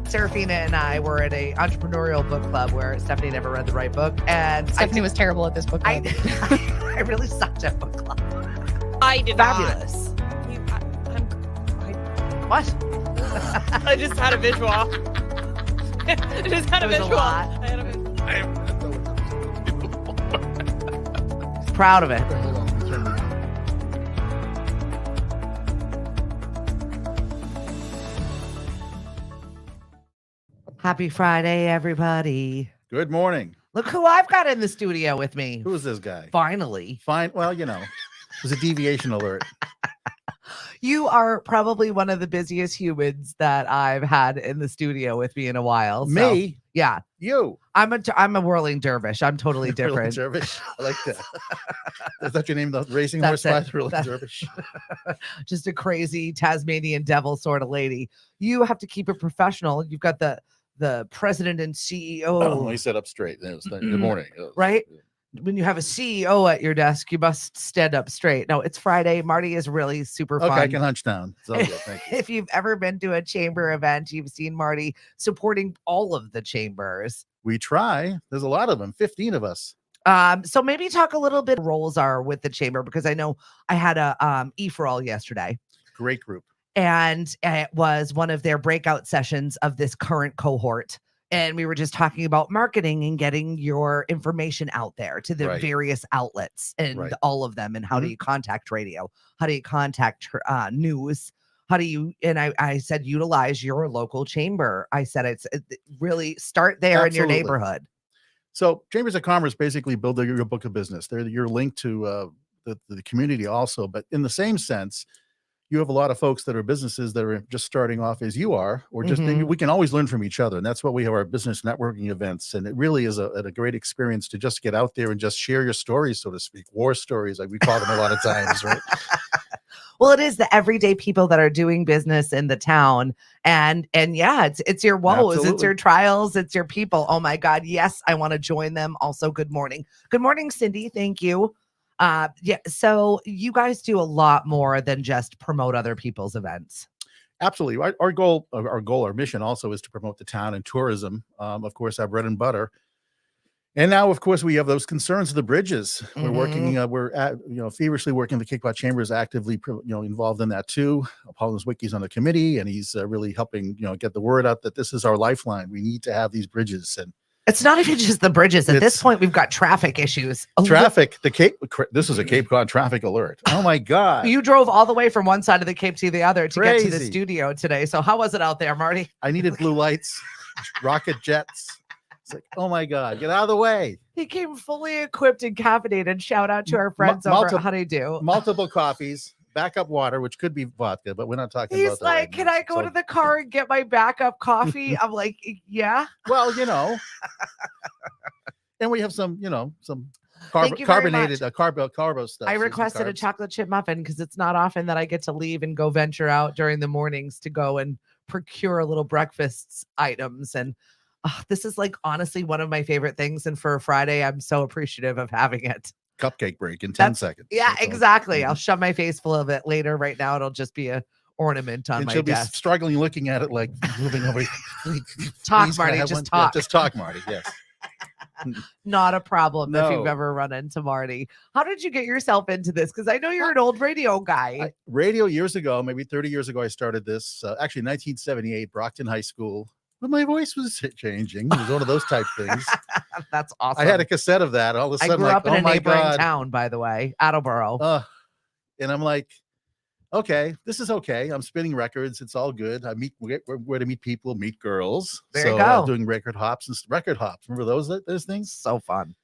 Serafina and I were at a entrepreneurial book club where Stephanie never read the right book, and Stephanie was terrible at this book club. I really sucked at book club. I did Fabulous. What? I just had a visual. I just had a It was a visual. lot. I had a visual. Proud of it. Hold on, let me turn it on. Happy Friday, everybody. Good morning. Look who I've got in the studio with me. Who is this guy? Finally. Fine. Well, you know, it was a deviation alert. You are probably one of the busiest humans that I've had in the studio with me in a while. So, Me? yeah. You. I'm a whirling dervish. I'm totally Whirling different. Dervish. I like that. Is that your name, the racing That's horse it. by Whirling That's- Dervish? Just a crazy Tasmanian devil sort of lady. You have to keep it professional. You've got the president and CEO. Oh, let me sit up straight. Good morning. Right? When you have a CEO at your desk, you must stand up straight. No, it's Friday. Marty is really super Okay, fun. I can hunch down. It's all good. Thank you. If you've ever been to a chamber event, you've seen Marty supporting all of the chambers. We try. There's a lot of them, 15 of us. So maybe talk a little bit roles are with the chamber, because I know I had a E-for-all yesterday, Great group. and it was one of their breakout sessions of this current cohort. And we were just talking about marketing and getting your information out there to the Right. various outlets and Right. all of them. And how do Mhm. you contact radio? How do you contact news? How do you, and I said, utilize your local chamber. I said, really start there in your Absolutely. neighborhood. So chambers of commerce basically build your book of business. They're your link to the community also. But in the same sense, you have a lot of folks that are businesses that are just starting off as you are, or just we can always learn from each other. And that's what we have our business networking events. And it really is a great experience to just get out there and just share your stories, so to speak, war stories, like we call them a lot of times, right? Well, it is the everyday people that are doing business in the town. And yeah, it's your woes, it's Absolutely. your trials, it's your people. Oh my God. Yes, I want to join them. Also, good morning. Good morning, Cindy. Thank you. Yeah. So you guys do a lot more than just promote other people's events. Absolutely. Our mission also is to promote the town and tourism. Of course, our bread and butter. And now, of course, we have those concerns of the bridges. We're working, feverishly working. The Cape Cod Chamber is actively, involved in that too. Paul Zwicky's on the committee, and he's really helping, get the word out that this is our lifeline. We need to have these bridges. And it's not even just the bridges. At this point, we've got traffic issues. Traffic. This is a Cape Cod traffic alert. Oh my God! You drove all the way from one side of the Cape to the other to get to the Crazy. studio today. So how was it out there, Marty? I needed blue lights, rocket jets. It's like, oh my God, get out of the way. He came fully equipped and caffeinated. Shout out to our friends over at How Do You Do. Multiple coffees, backup water, which could be vodka, but we're not talking about He's that. like, right can now. I go So- to the car and get my backup coffee? I'm like, yeah. Well, and we have some, some Thank you very carbonated, much. carbo stuff. I some requested a carbs. chocolate chip muffin because it's not often that I get to leave and go venture out during the mornings to go and procure little breakfast items. And this is like honestly one of my favorite things. And for a Friday, I'm so appreciative of having it. Cupcake break in 10 seconds. Yeah, That's all. exactly. Mhm. I'll shove my face full of it later. Right now, it'll just be a ornament on And my she'll be desk. struggling looking at it like moving over. Talk, Please, can I Marty, have just one? talk. Yeah, just talk, Marty. Yes. Not a problem if you've No. ever run into Marty. How did you get yourself into this? Because I know you're an old radio guy. Radio years ago, maybe 30 years ago, I started this. Actually, 1978, Brockton High School. But my voice was changing. It was one of those type things. That's awesome. I had a cassette of that. All of a I sudden, grew like, up in oh a my neighboring God. town, by the way, Attleboro. And I'm like, okay, this is okay. I'm spinning records. It's all good. We're where to meet people, meet girls. There you So go. doing record hops. Remember those things? So fun.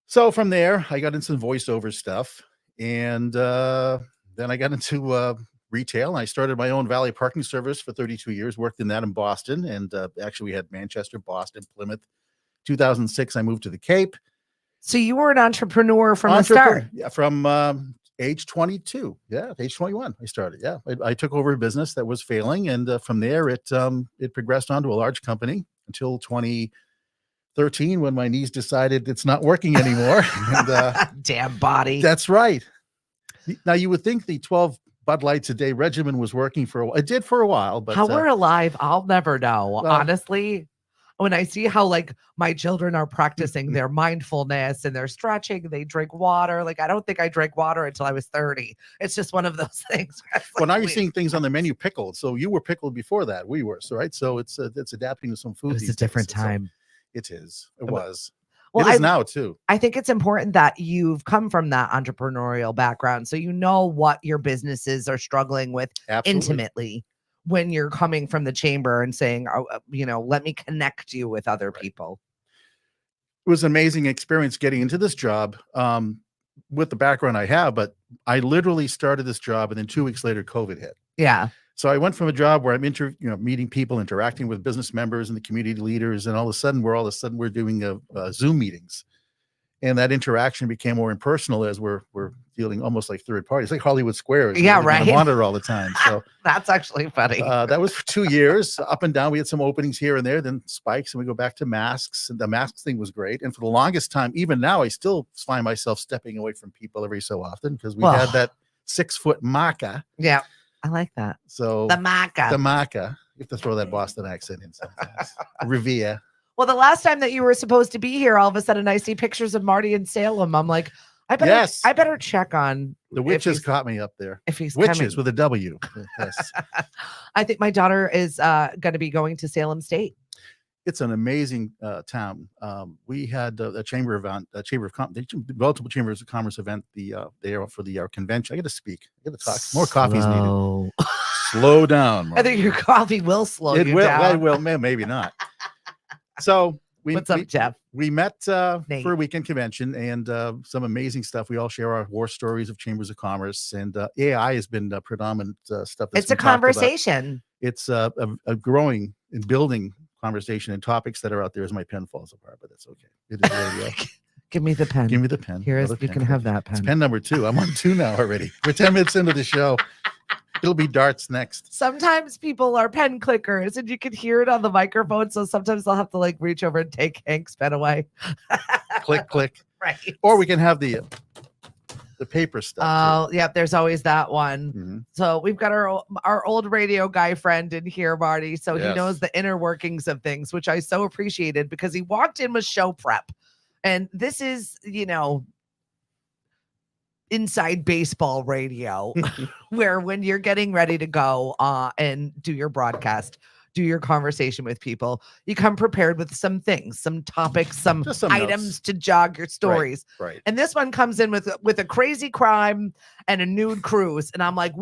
So from there, I got into some voiceover stuff. And then I got into retail. And I started my own valet parking service for 32 years, worked in that in Boston. And actually we had Manchester, Boston, Plymouth. 2006, I moved to the Cape. So you were an entrepreneur from the start. Yeah, from age 22. Yeah, age 21, I started. Yeah, I took over a business that was failing, and from there, it progressed onto a large company until 2013, when my knees decided it's not working anymore. And Damn body. that's right. Now you would think the 12 Bud Lights a day regimen was working for a while. It did for a while, but How we're alive, I'll never know. well- Honestly, when I see how like my children are practicing their mindfulness and they're stretching, they drink water. Like I don't think I drank water until I was 30. It's just one of those things. It's well, now like, you're seeing things on the menu pickled. So you were pickled before that. We were, so right. So it's adapting to some food. it was these a different days. So time. it is. It was. Well, it is now too. I think it's important that you've come from that entrepreneurial background, so you know what your businesses are struggling with Absolutely. intimately when you're coming from the chamber and saying, oh, let me connect you with other people. It was an amazing experience getting into this job with the background I have, but I literally started this job and then 2 weeks later, COVID hit. Yeah. So I went from a job where I'm meeting people, interacting with business members and the community leaders, and all of a sudden we're doing Zoom meetings, and that interaction became more impersonal as we're dealing almost like third parties, like Hollywood Squares. Yeah, on right. a monitor all the time. So That's actually funny. that was for 2 years, up and down. We had some openings here and there, then spikes, and we go back to masks. And the masks thing was great. And for the longest time, even now, I still find myself stepping away from people every so often because we had that 6-foot maca. Yeah. I like that. So The maca. the maca. You have to throw that Boston accent in sometimes. Revere. Well, the last time that you were supposed to be here, all of a sudden I see pictures of Marty in Salem. I'm like, I better check on The if witches he's- caught me up there. if he's Witches coming. with a W. Yes. I think my daughter is going to be going to Salem State. It's an amazing town. We had a chamber event, multiple chambers of commerce event there for the convention. I got to speak. I got to talk. More coffee's needed. Slow. Slow down. I think your coffee will slow It you will. down. It will. Maybe not. So What's up, Jeff? We met Nate. for a weekend convention and some amazing stuff. We all share our war stories of chambers of commerce, and AI has been predominant stuff. That's It's a been talked about. conversation. It's a growing and building conversation and topics that are out there as my pen falls apart, but that's okay. It is radio. Give me the pen. Give me the pen. Here is, Another you pen. can have that pen. It's pen number 2. I'm on 2 now already. We're 10 minutes into the show. It'll be darts next. Sometimes people are pen clickers and you can hear it on the microphone. So sometimes I'll have to like reach over and take Hank's pen away. Click, click. Right. Or we can have the paper stuff. Oh, yeah, there's always that one. Mhm. So we've got our old radio guy friend in here, Marty. So he Yes. knows the inner workings of things, which I so appreciated because he walked in with show prep. And this is, inside baseball radio, where when you're getting ready to go and do your broadcast, do your conversation with people, you come prepared with some things, some topics, some Just some items notes. to jog your stories. Right. And this one comes in with a crazy crime and a nude cruise. And I'm like,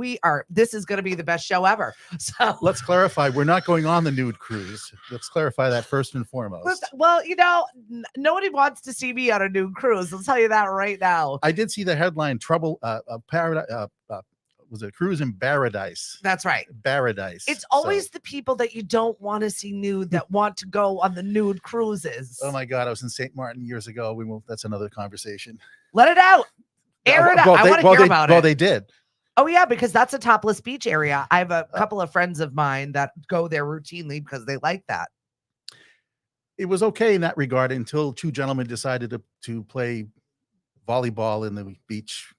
this is going to be the best show ever. So Let's clarify. We're not going on the nude cruise. Let's clarify that first and foremost. well, nobody wants to see me on a nude cruise. I'll tell you that right now. I did see the headline: "Trouble, paradise." Was it cruise in paradise? That's right. Paradise. It's always the people that you don't want to see nude that want to go on the nude cruises. Oh my God! I was in St. Martin years ago. That's another conversation. Let it out. Air it out. I want to hear about it. Well, they did. Oh, yeah, because that's a topless beach area. I have a couple of friends of mine that go there routinely because they like that. It was okay in that regard until 2 gentlemen decided to play volleyball in the beach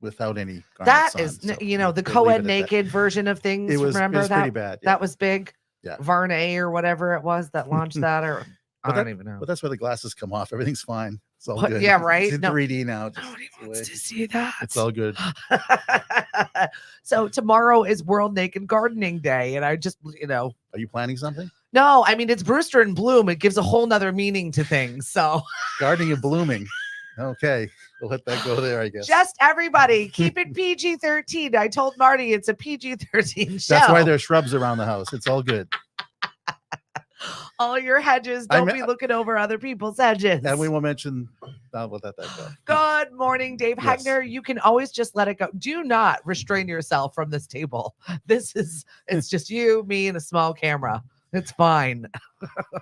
without any That garments on. is, So the we'll leave co-ed it at that. naked version of things. It was Remember that? pretty bad. Yeah. That was big. Yeah. Varney or whatever it was that launched that, or I don't even know. But that's where the glasses come off. Everything's fine. It's all What? good. Yeah, right? It's in No. 3D now. Just Nobody the wants way- to see that. It's all good. So tomorrow is World Naked Gardening Day, and I just, Are you planning something? no, I mean it's Brewster and Bloom. It gives a whole nother meaning to things. So Gardening and blooming. Okay, we'll let that go there, I guess. just everybody keep it PG-13. I told Marty it's a PG-13 show. That's why there's shrubs around the house. It's all good. all your hedges. I Don't mean- be looking over other people's hedges. And we will mention. We'll let that go. Good morning, Dave Yes. Hagner. You can always just let it go. Do not restrain yourself from this table. It's just you, me, and a small camera. It's fine.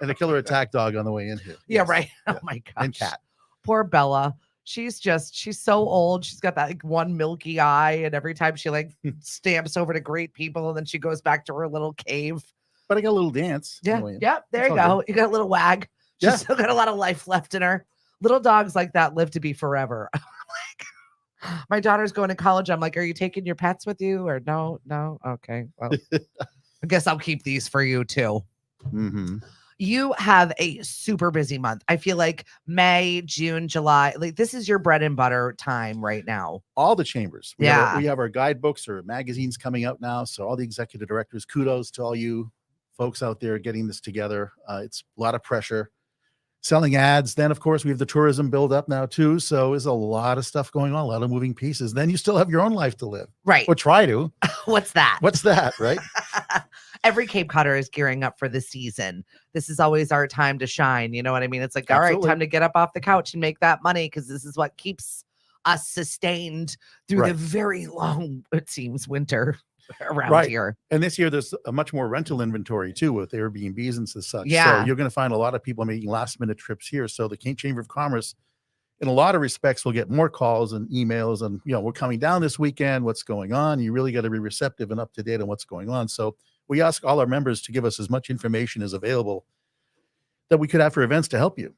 And a killer attack dog on the way in here. Yeah, Yes. right. Yeah. Oh my gosh. And cat. Poor Bella. She's so old. She's got that like one milky eye, and every time she like stamps over to great people, and then she goes back to her little cave. But I got a little dance. on Yeah. the way in. Yep. There It's you all go. You got a little wag. She's Yeah. still got a lot of life left in her. Little dogs like that live to be forever. My daughter's going to college. I'm like, are you taking your pets with you or no? No. Okay. Well, I guess I'll keep these for you too. Mm-hmm. You have a super busy month. I feel like May, June, July, like this is your bread and butter time right now. All the chambers. Yeah. We have our guidebooks or magazines coming out now. So all the executive directors, kudos to all you folks out there getting this together. It's a lot of pressure. Selling ads. Then, of course, we have the tourism build up now too. So there's a lot of stuff going on, a lot of moving pieces. Then you still have your own life to live. Right. Or try to. What's that? What's that, right? Every Cape Codder is gearing up for the season. This is always our time to shine. You know what I mean? It's like, all right, time to get up off the couch and make that money because this is what keeps us sustained through the very long, it seems, winter around here. And this year, there's a much more rental inventory too with Airbnbs and such. Yeah. So you're going to find a lot of people making last minute trips here. So the Chamber of Commerce, in a lot of respects, will get more calls and emails and, we're coming down this weekend. What's going on? You really got to be receptive and up to date on what's going on. So we ask all our members to give us as much information as available that we could have for events to help you,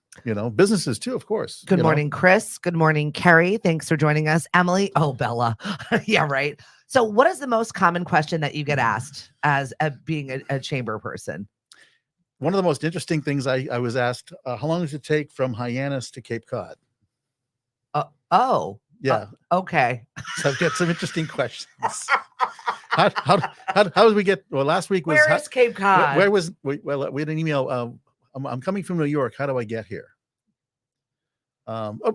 businesses too, of course. Good morning, Chris. Good morning, Carrie. Thanks for joining us. Emily. Oh, Bella. Yeah, right. So what is the most common question that you get asked as being a chamber person? One of the most interesting things I was asked, how long does it take from Hyannis to Cape Cod? Yeah. Okay. So I've got some interesting questions. How did we get? Well, last week was where's Cape Cod? Where was we had an email. I'm coming from New York. How do I get here?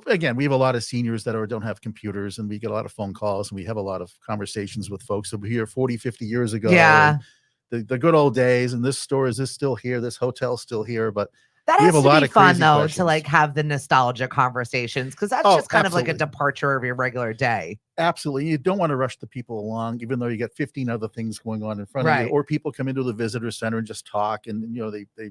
Again, we have a lot of seniors that don't have computers, and we get a lot of phone calls, and we have a lot of conversations with folks that were here 40, 50 years ago. Yeah. The good old days, and this store is this still here? This hotel's still here, but that has to be fun though to like have the nostalgia conversations because that's just kind of like a departure of your regular day. Absolutely. You don't want to rush the people along, even though you got 15 other things going on in front of you, or people come into the visitor center and just talk. And, they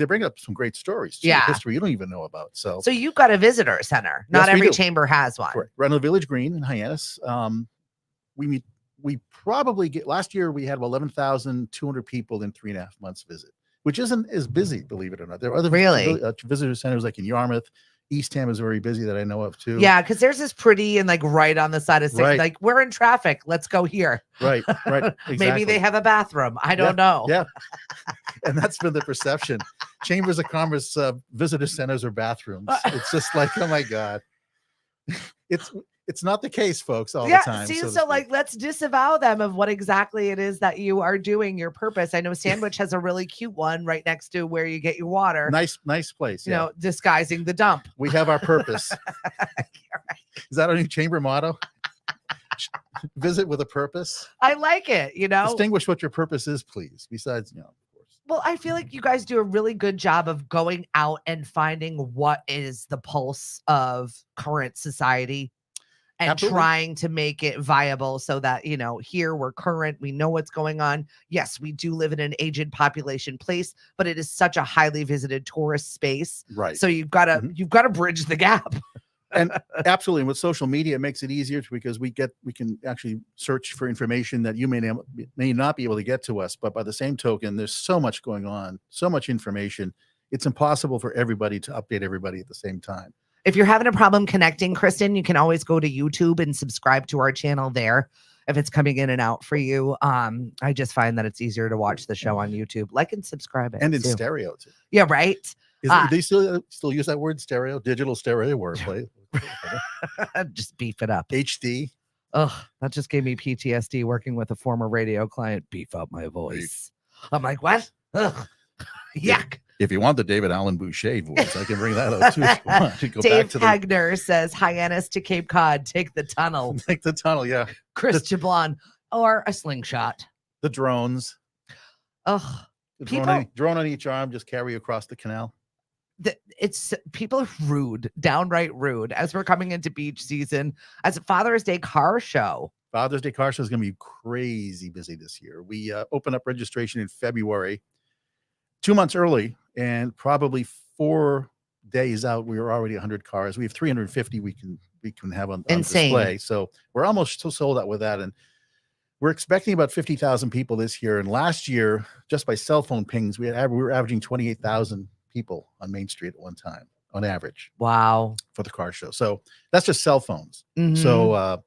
bring up some great stories, history you don't even know about. So you've got a visitor center. Not every chamber has one. Correct. Right on the Village Green in Hyannis. We probably last year we had 11,200 people in 3.5 months visit, which isn't as busy, believe it or not. There are other visitor centers like in Yarmouth. Eastham is very busy that I know of too. Yeah, because there's this pretty and like right on the side of like we're in traffic. Let's go here. Right. Exactly. Maybe they have a bathroom. I don't know. Yeah. And that's been the perception. Chambers of Commerce visitor centers or bathrooms. It's just like, oh my God. It's not the case, folks, all the time. See, so like, let's disavow them of what exactly it is that you are doing, your purpose. I know Sandwich has a really cute one right next to where you get your water. Nice place. You know, disguising the dump. We have our purpose. Is that our new chamber motto? Visit with a purpose. I like it, Distinguish what your purpose is, please. Besides, of course. Well, I feel like you guys do a really good job of going out and finding what is the pulse of current society. And trying to make it viable so that, here we're current, we know what's going on. Yes, we do live in an aged population place, but it is such a highly visited tourist space. Right. So you've got to bridge the gap. And absolutely. And with social media, it makes it easier because we can actually search for information that you may not be able to get to us. But by the same token, there's so much going on, so much information. It's impossible for everybody to update everybody at the same time. If you're having a problem connecting, Kristen, you can always go to YouTube and subscribe to our channel there if it's coming in and out for you. I just find that it's easier to watch the show on YouTube. Like and subscribe it. And in stereo too. Yeah, right. They still use that word stereo, digital stereo wordplay. Just beef it up. HD. Ugh, that just gave me PTSD working with a former radio client. Beef up my voice. I'm like, what? Ugh. Yuck. If you want the David Allen Boucher voice, I can bring that up too. If you want to go Dave back to Hagner says, Hyannis to Cape Cod, take the tunnel. Take the tunnel, yeah. Chris Jablon, or a slingshot. The drones. Ugh. Drone on each arm, just carry across the canal. People are rude, downright rude, as we're coming into beach season, as a Father's Day car show. Father's Day car show is going to be crazy busy this year. We open up registration in February, 2 months early, and probably 4 days out, we were already 100 cars. We have 350 we can have on display. So we're almost sold out with that. And we're expecting about 50,000 people this year. And last year, just by cell phone pings, we were averaging 28,000 people on Main Street at one time. on average Wow. for the car show. So that's just cell phones. Mhm. So,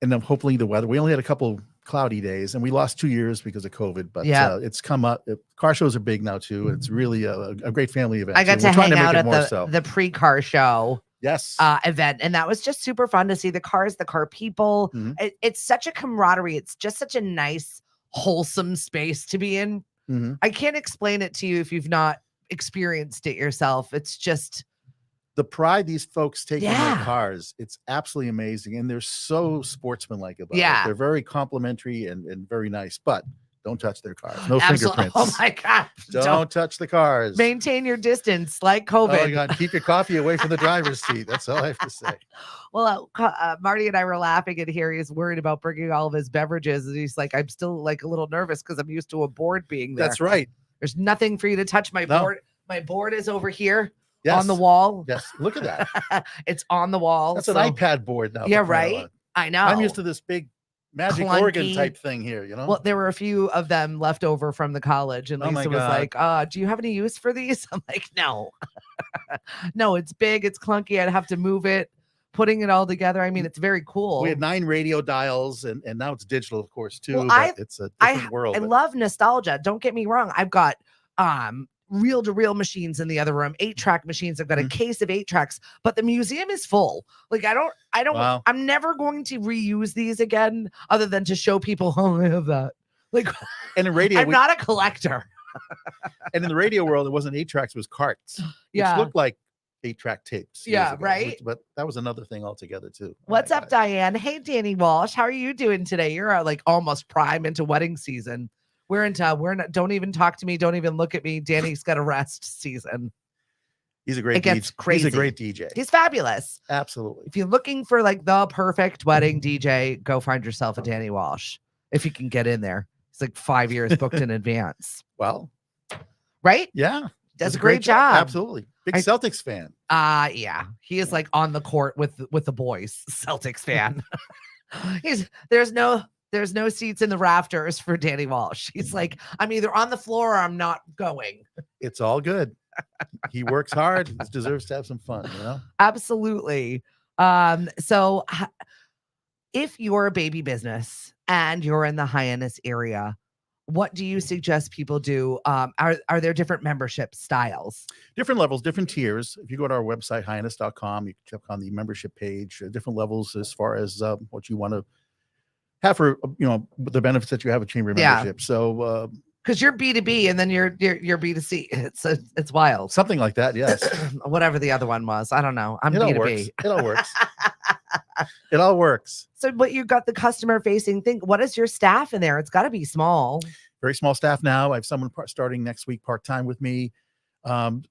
and then hopefully the weather, we only had a couple cloudy days and we lost 2 years because of COVID, but Yeah. it's come up. Car shows are big now too. And it's really a great family event. I got So to we're trying hang make out it at more the pre-car show Yes. event, and that was just super fun to see the cars, the car people. Mhm. It's such a camaraderie. It's just such a nice, wholesome space to be in. Mhm. I can't explain it to you if you've not experienced it yourself. It's just The pride these folks take in their Yeah. cars, it's absolutely amazing. And they're so sportsmanlike about Yeah. it. They're very complimentary and very nice, but don't touch their cars. No absolutely. fingerprints. Oh my God. Don't touch the cars. Maintain your distance like Oh COVID. my God. Keep your coffee away from the driver's seat. That's all I have to say. Well, Marty and I were laughing, and here he's worried about bringing all of his beverages. And he's like, I'm still like a little nervous because I'm used to a board being there. That's right. There's nothing for you to touch. My No. board. My board is over here Yes. on the wall. Yes. Look at that. It's on the wall. That's so- an iPad board now. Yeah, for crying out right. loud. I know. I'm used to this big magic organ Clunky. type thing here, you know? Well, there were a few of them left over from the college, and Oh my Lisa was God. like, do you have any use for these? I'm like, no. No, it's big, it's clunky. I'd have to move it, putting it all together. I mean, it's very cool. We had 9 radio dials and now it's digital, of course, too. Well, but it's a different world. I but- love nostalgia. Don't get me wrong. I've got reel-to-reel machines in the other room, 8-track machines. I've got a case of 8-tracks, but the museum is full. Like I don't Wow. I'm never going to reuse these again other than to show people, oh, I have that. Like and in radio, I'm not a collector. and in the radio world, it wasn't 8-tracks, it was carts. Yeah. Which looked like 8-track tapes. years Yeah, ago, right? but that was another thing altogether, too. Oh What's my up, God. Diane? Hey, Danny Walsh. How are you doing today? You're like almost prime into wedding season. We're not, don't even talk to me. Don't even look at me. Danny's got a rest season. He's a great It gets DJ. crazy. He's a great DJ. He's fabulous. Absolutely. If you're looking for like the perfect wedding DJ, go find yourself a Danny Walsh. If you can get in there. It's like 5 years booked in advance. Well, Right? yeah. Does He's a great job. Absolutely. Big Celtics fan. Yeah. He is like on the court with the boys, Celtics fan. There's no seats in the rafters for Danny Walsh. He's like, I'm either on the floor or I'm not going. It's all good. He works hard. He deserves to have some fun, you know? Absolutely. So if you're a baby business and you're in the Hyannis area, what do you suggest people do? Are there different membership styles? Different levels, different tiers. If you go to our website, hyannis.com, you can check on the membership page, different levels as far as what you want to have for, the benefits that you have a chamber Yeah. membership. So Because you're B2B and then you're B2C. It's wild. something like that, yes. Whatever the other one was. I don't know. I'm It all B2B. works. It all works. It all works. So but you got the customer facing thing. What is your staff in there? It's got to be small. Very small staff now. I have someone starting next week part-time with me.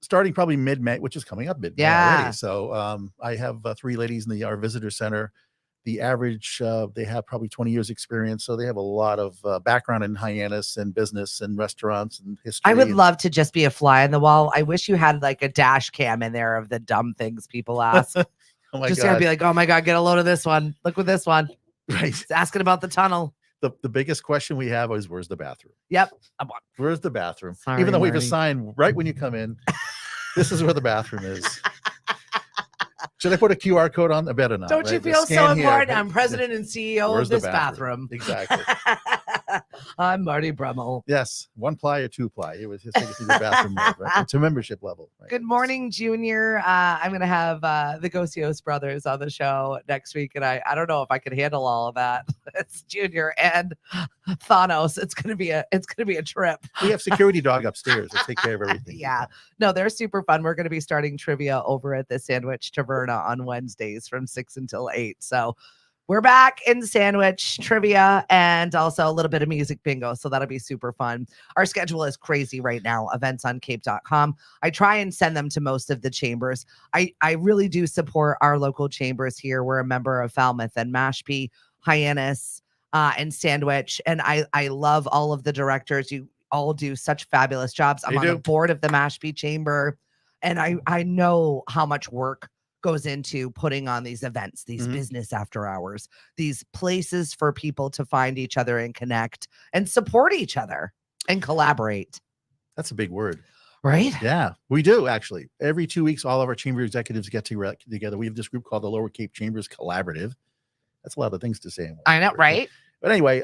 Starting probably mid-May, which is coming up mid-May Yeah. already. So I have 3 ladies in our visitor center. The average, they have probably 20 years experience. So they have a lot of background in Hyannis and business and restaurants and history. I would and- love to just be a fly on the wall. I wish you had like a dash cam in there of the dumb things people ask. Oh my just God. gonna be like, oh my God, get a load of this one. Look with this one. Right. It's asking about the tunnel. The biggest question we have is, where's the bathroom? Yep. Where's the bathroom? Sorry, Even though we've Marty. assigned right when you come in, this is where the bathroom is. Should I put a QR code on? I better not. Don't you right? The feel so scan here. important? I'm president and CEO Where's of the this bathroom. Exactly. I'm Marty Bruemmel. Yes, 1-ply or 2-ply. It was just take it to the bathroom. Right? It's a membership level. Right? Good morning, Junior. I'm going to have the Gosios brothers on the show next week, and I don't know if I can handle all of that. It's Junior and Thanos. It's going to be a trip. We have security dog upstairs. We'll take care of everything. Yeah. No, they're super fun. We're going to be starting trivia over at the Sandwich Taverna on Wednesdays from 6 until 8. So we're back in Sandwich trivia and also a little bit of music bingo. So that'll be super fun. Our schedule is crazy right now. Events on cape.com. I try and send them to most of the chambers. I really do support our local chambers here. We're a member of Falmouth and Mashpee, Hyannis, and Sandwich. And I love all of the directors. You all do such fabulous jobs. I'm They on the do. board of the Mashpee Chamber. And I know how much work goes into putting on these events, these Mhm. business after hours, these places for people to find each other and connect and support each other and collaborate. That's a big word. Right? Yeah, we do actually. Every 2 weeks, all of our chamber executives get together. We have this group called the Lower Cape Chambers Collaborative. That's a lot of things to say. I know, right? But anyway,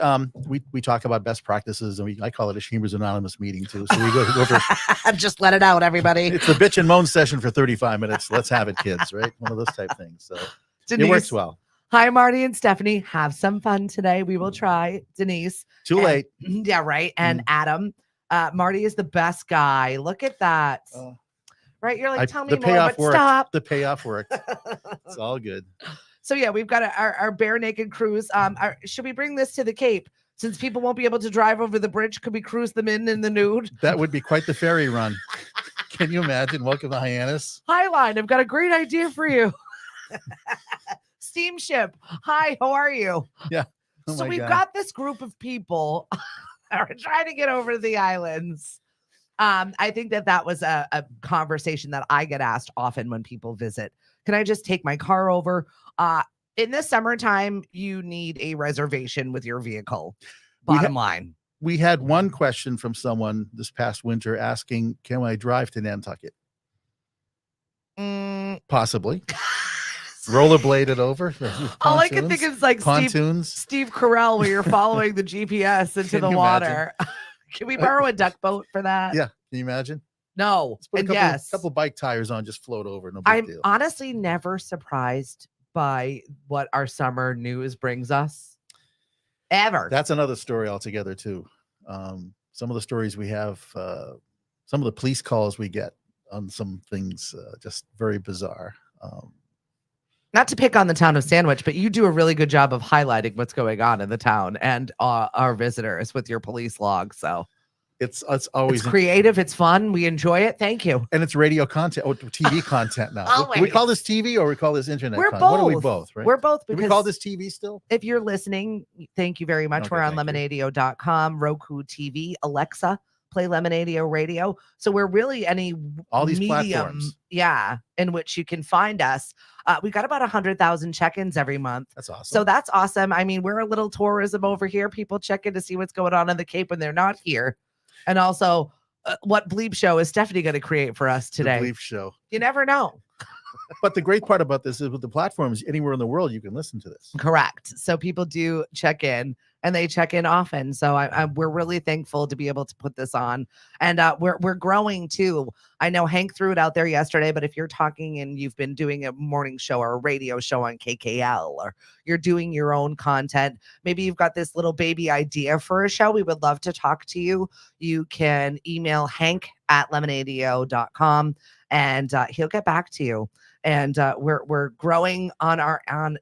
we talk about best practices, and I call it a Chambers Anonymous meeting too. So we go over. Just let it out, everybody. It's the bitch and moan session for 35 minutes. Let's have it, kids. Right? One of those type things. So Denise, it works well. Hi, Marty and Stephanie. Have some fun today. We will try. Denise. Too late. Yeah, right. And Adam. Marty is the best guy. Look at that. Right? You're like, tell me more, but stop. The payoff worked. It's all good. So yeah, we've got our bare naked cruise. Should we bring this to the Cape? Since people won't be able to drive over the bridge, could we cruise them in the nude? That would be quite the ferry run. Can you imagine? Welcome to Hyannis. Highline, I've got a great idea for you. Steamship. Hi, how are you? Yeah. Oh so we've God. got this group of people are trying to get over to the islands. I think that was a conversation that I get asked often when people visit. Can I just take my car over? In the summertime, you need a reservation with your vehicle. Bottom line. We had one question from someone this past winter asking, can I drive to Nantucket? Possibly. Rollerblade it over. All I can think is like pontoons. Steve Carell, where you're following the GPS into the water. Can we borrow a duck boat for that? Yeah. Can you imagine? No. And yes. A couple bike tires on, just float over. No big deal. I'm honestly never surprised by what our summer news brings us. Ever. That's another story altogether, too. Some of the stories we have, some of the police calls we get on some things, just very bizarre. Not to pick on the town of Sandwich, but you do a really good job of highlighting what's going on in the town and our visitors with your police log. So it's always creative. It's fun. We enjoy it. Thank you. And it's radio content or TV content now. Do we call this TV or we call this internet? We're content? both. What are we both? Right? We're both. Do we call this TV still? If you're listening, thank you very much. Okay, we're on lemonadio.com, Roku TV, Alexa. Play Lemonadio Radio. So we're really all these medium, platforms. Yeah, in which you can find us. We got about 100,000 check-ins every month. That's awesome. So that's awesome. I mean, we're a little tourism over here. People check in to see what's going on in the Cape when they're not here. And also, what bleep show is Stephanie going to create for us today? The bleep show. You never know. But the great part about this is with the platforms, anywhere in the world, you can listen to this. Correct. So people do check in. And they check in often. So we're really thankful to be able to put this on. And we're growing too. I know Hank threw it out there yesterday, but if you're talking and you've been doing a morning show or a radio show on KKL, or you're doing your own content, maybe you've got this little baby idea for a show, we would love to talk to you. You can email hank@lemonadio.com and he'll get back to you. And we're growing on our own.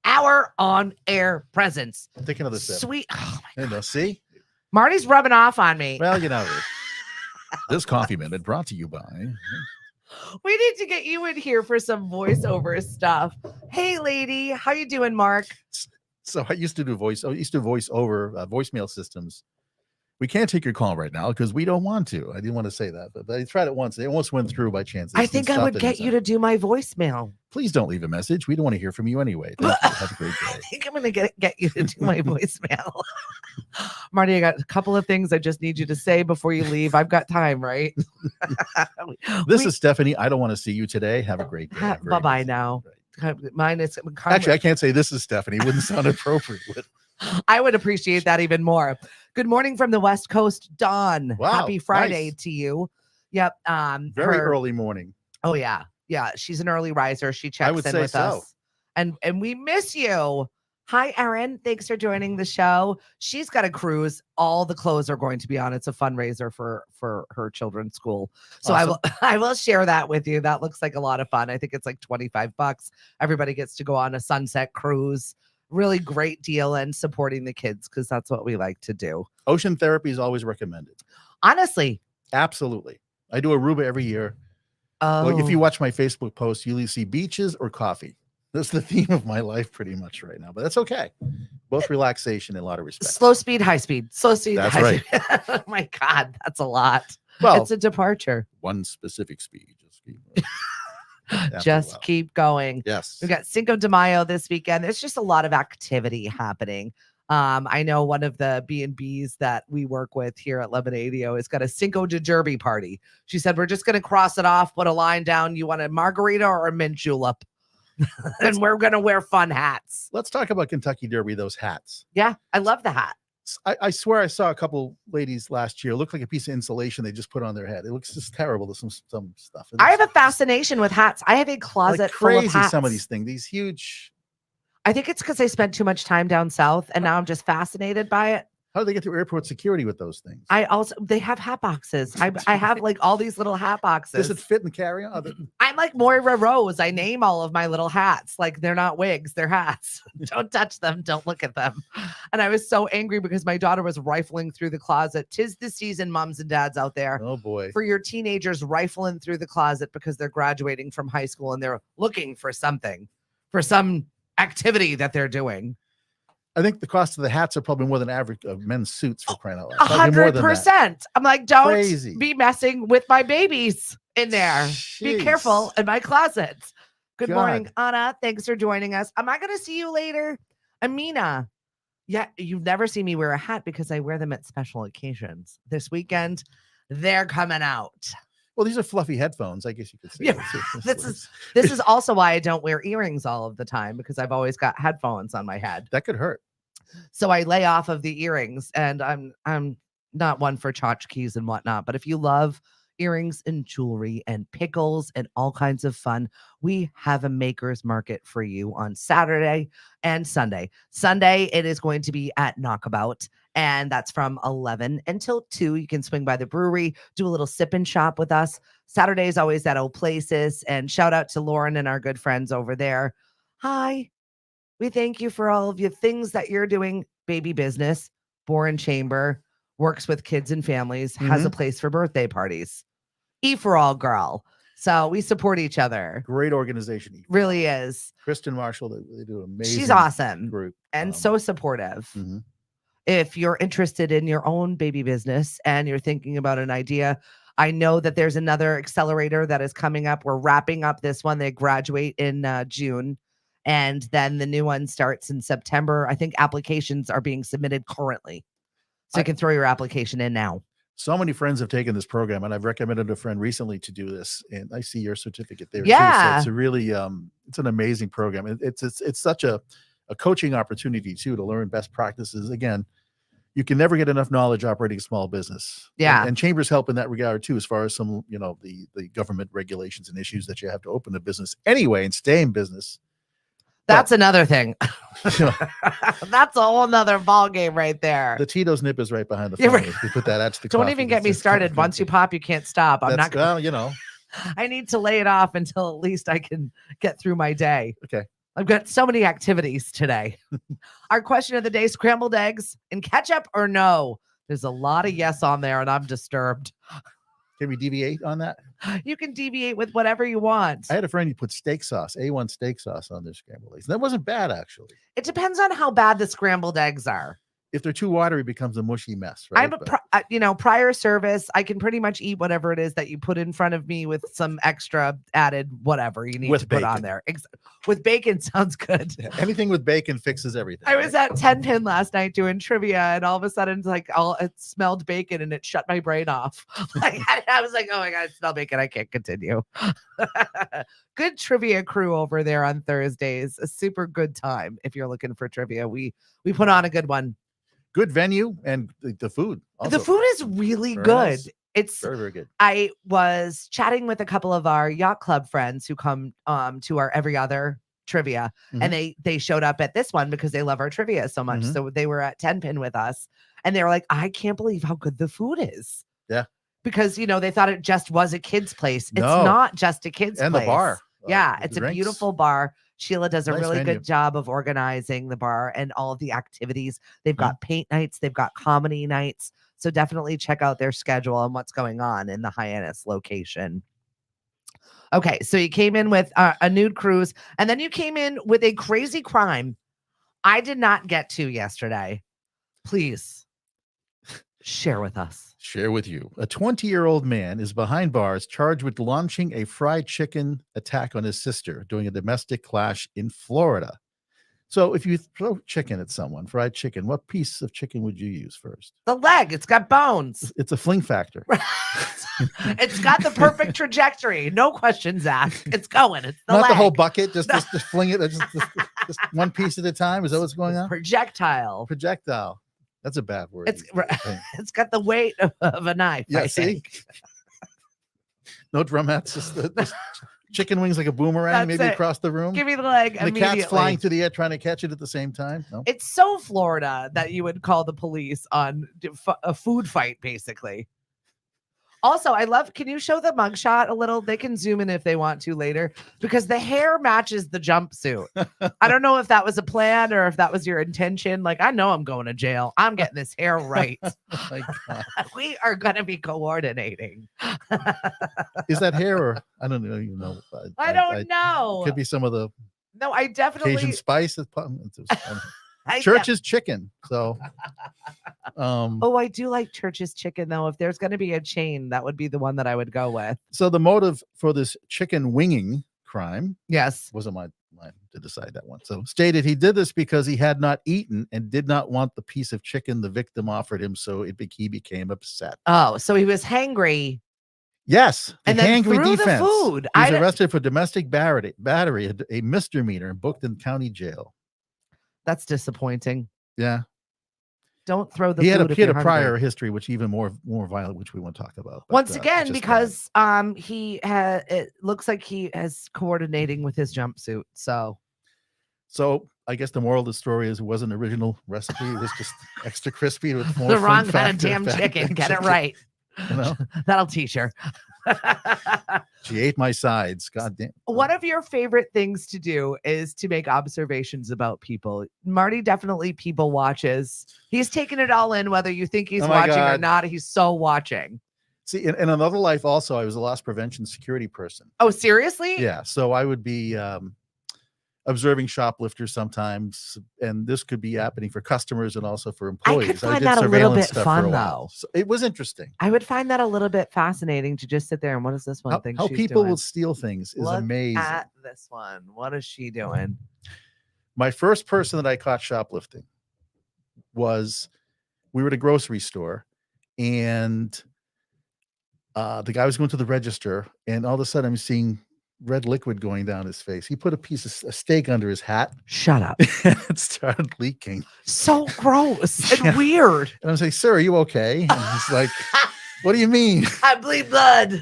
Our on-air presence. I'm thinking of this. Sweet. Oh my God. See? Marty's rubbing off on me. Well, this coffee minute brought to you by. We need to get you in here for some voiceover stuff. Hey, lady. How you doing, Mark? So I used to do voice over voicemail systems. We can't take your call right now because we don't want to. I didn't want to say that, but I tried it once. They almost went through by chance. I think I would get you to do my voicemail. Please don't leave a message. We don't want to hear from you anyway. Thank you. Have a great day. I think I'm going to get you to do my voicemail. Marty, I got a couple of things I just need you to say before you leave. I've got time, right? This is Stephanie. I don't want to see you today. Have a great day. Bye-bye now. Right. Mine is actually, I can't say this is Stephanie. It wouldn't sound appropriate. I would appreciate that even more. Good morning from the West Coast, Dawn. Wow, happy Friday to you. Yep. Very early morning. Oh yeah. Yeah. She's an early riser. She checks in with us. And we miss you. Hi, Erin. Thanks for joining the show. She's got a cruise. All the clothes are going to be on. It's a fundraiser for her children's school. So awesome. I will share that with you. That looks like a lot of fun. I think it's like $25. Everybody gets to go on a sunset cruise. Really great deal, and supporting the kids because that's what we like to do. Ocean therapy is always recommended. Honestly. Absolutely. I do Aruba every year. Oh. Well, if you watch my Facebook post, you'll see beaches or coffee. That's the theme of my life pretty much right now, but that's okay. Both relaxation and a lot of respect. Slow speed, high speed. Slow speed, that's high right. speed. Oh my God, that's a lot. Well, it's a departure. One specific speed. Just keep going. Yes. We've got Cinco de Mayo this weekend. There's just a lot of activity happening. I know one of the B&Bs that we work with here at Lemonadio has got a Cinco de Derby party. She said, we're just going to cross it off, put a line down. You want a margarita or a mint julep? And we're going to wear fun hats. Let's talk about Kentucky Derby, those hats. Yeah, I love the hat. I swear I saw a couple ladies last year. It looked like a piece of insulation they just put on their head. It looks just terrible to some stuff. I have a fascination with hats. I have a closet like full crazy, of hats. some of these things, these huge. I think it's because I spent too much time down south and now I'm just fascinated by it. How do they get through airport security with those things? They have hat boxes. I have like all these little hat boxes. Does it fit and carry on? I'm like Moira Rose. I name all of my little hats. Like they're not wigs, they're hats. Don't touch them. Don't look at them. And I was so angry because my daughter was rifling through the closet. 'Tis the season, moms and dads out there. Oh boy. For your teenagers rifling through the closet because they're graduating from high school and they're looking for something, for some activity that they're doing. I think the cost of the hats are probably more than average of men's suits, for crying out loud. Probably more than that. 100%. I'm like, don't Crazy. be messing with my babies in there. Be Jeez. careful in my closet. Good God. morning, Anna. Thanks for joining us. Am I going to see you later? Amina. Yeah, you've never seen me wear a hat because I wear them at special occasions. This weekend, they're coming out. Well, these are fluffy headphones, I guess you could say. Yeah, this is also why I don't wear earrings all of the time, because I've always got headphones on my head. That could hurt. So I lay off of the earrings, and I'm not one for tchotchkes and whatnot. But if you love earrings and jewelry and pickles and all kinds of fun, we have a maker's market for you on Saturday and Sunday. Sunday, it is going to be at Knockabout, and that's from 11 until 2. You can swing by the brewery, do a little sip and shop with us. Saturday is always at Old Places, and shout out to Lauren and our good friends over there. Hi. We thank you for all of your things that you're doing. Baby business, Boren Chamber, works with kids and families, has a place for birthday parties. E for All Girl. So we support each other. Great organization. Really is. Kristen Marshall, they do an amazing. She's awesome group. and so supportive. If you're interested in your own baby business and you're thinking about an idea, I know that there's another accelerator that is coming up. We're wrapping up this one. They graduate in June. And then the new one starts in September. I think applications are being submitted currently. So you can throw your application in now. So many friends have taken this program, and I've recommended a friend recently to do this. And I see your certificate there. Yeah. Too. So it's a really, it's an amazing program. It's such a coaching opportunity too, to learn best practices. Again, you can never get enough knowledge operating a small business. Yeah. And Chambers help in that regard too, as far as some, the government regulations and issues that you have to open a business anyway and stay in business. That's another thing. That's a whole nother ball game right there. The Tito's nip is right behind the phone. Right. If we put that out to the Don't coffee, even get me started. Once you pop, you can't stop. I'm not well, I need to lay it off until at least I can get through my day. Okay. I've got so many activities today. Our question of the day, scrambled eggs and ketchup or no? There's a lot of yes on there and I'm disturbed. Can we deviate on that? You can deviate with whatever you want. I had a friend who put steak sauce, A1 steak sauce on their scrambled eggs. That wasn't bad, actually. It depends on how bad the scrambled eggs are. If they're too watery, it becomes a mushy mess, right? Prior service, I can pretty much eat whatever it is that you put in front of me with some extra added whatever you need to put on there. With bacon sounds good. Yeah, anything with bacon fixes everything. I was at 10 Pin last night doing trivia, and all of a sudden, it smelled bacon, and it shut my brain off. I was like, "Oh my god, it smelled bacon! I can't continue." Good trivia crew over there on Thursdays. A super good time if you're looking for trivia. We put on a good one. Good venue and the food. Also. The food is really Very good. nice. It's very, very good. I was chatting with a couple of our yacht club friends who come to our every other trivia, and they showed up at this one because they love our trivia so much. So they were at 10 Pin with us, and they were like, "I can't believe how good the food is." Yeah, because they thought it just was a kid's place. It's not just a kid's place. And the bar. Yeah, it's a beautiful bar. Sheila does a really venue. good job of organizing the bar and all of the activities. They've got paint nights, they've got comedy nights. So definitely check out their schedule and what's going on in the Hyannis location. Okay, so you came in with a nude cruise, and then you came in with a crazy crime I did not get to yesterday. Please share with us. Share with you. A 20-year-old man is behind bars charged with launching a fried chicken attack on his sister during a domestic clash in Florida. So if you throw chicken at someone, fried chicken, what piece of chicken would you use first? The leg. It's got bones. It's a fling factor. It's got the perfect trajectory. No questions asked. It's going. It's the Not leg. the whole bucket. Just fling it. Just one piece at a time. Is that what's going on? Projectile. Projectile. That's a bad word. It's got the weight of a knife. Yeah, I see? think. No drumettes. Just chicken wings like a boomerang, That's maybe it. across the room. Give me the leg. And the cat's flying through the air trying to catch it at the same time. No? It's so Florida that you would call the police on a food fight, basically. Also, I love, can you show the mugshot a little? They can zoom in if they want to later, because the hair matches the jumpsuit. I don't know if that was a plan or if that was your intention. Like, I know I'm going to jail. I'm getting this hair right. Oh my God. We are going to be coordinating. Is that hair or I don't know. You know, I don't know. Could be some of the No, I definitely. Cajun spice. Church's chicken. So, Oh, I do like Church's chicken though. If there's going to be a chain, that would be the one that I would go with. So the motive for this chicken winging crime, yes, wasn't mine to decide that one. So stated he did this because he had not eaten and did not want the piece of chicken the victim offered him. So he became upset. Oh, so he was hangry. Yes, and then hangry threw defense. The food. He was arrested for domestic battery, a misdemeanor, and booked in county jail. That's disappointing. Yeah. Don't throw the he food. He had a prior history, which even more violent, which we won't talk about. But, once again, because it looks like he is coordinating with his jumpsuit. So I guess the moral of the story is it wasn't an original recipe. It was just extra crispy with more the wrong kind of damn chicken. Get it right. You know? That'll teach her. She ate my sides. God damn. One of your favorite things to do is to make observations about people. Marty definitely people watches. He's taking it all in, whether you think he's watching or not. He's so watching. See, in another life also, I was a loss prevention security person. Oh, seriously? Yeah. So I would be observing shoplifters sometimes, and this could be happening for customers and also for employees. I could find that a little bit fun, though. So it was interesting. I would find that a little bit fascinating to just sit there and what is this one thing? How people will steal things is amazing. Look at this one. What is she doing? My first person that I caught shoplifting was we were at a grocery store, and the guy was going to the register, and all of a sudden I'm seeing red liquid going down his face. He put a steak under his hat. Shut up. It started leaking. So gross and weird. And I'm saying, sir, are you okay? And he's like, what do you mean? I bleed blood.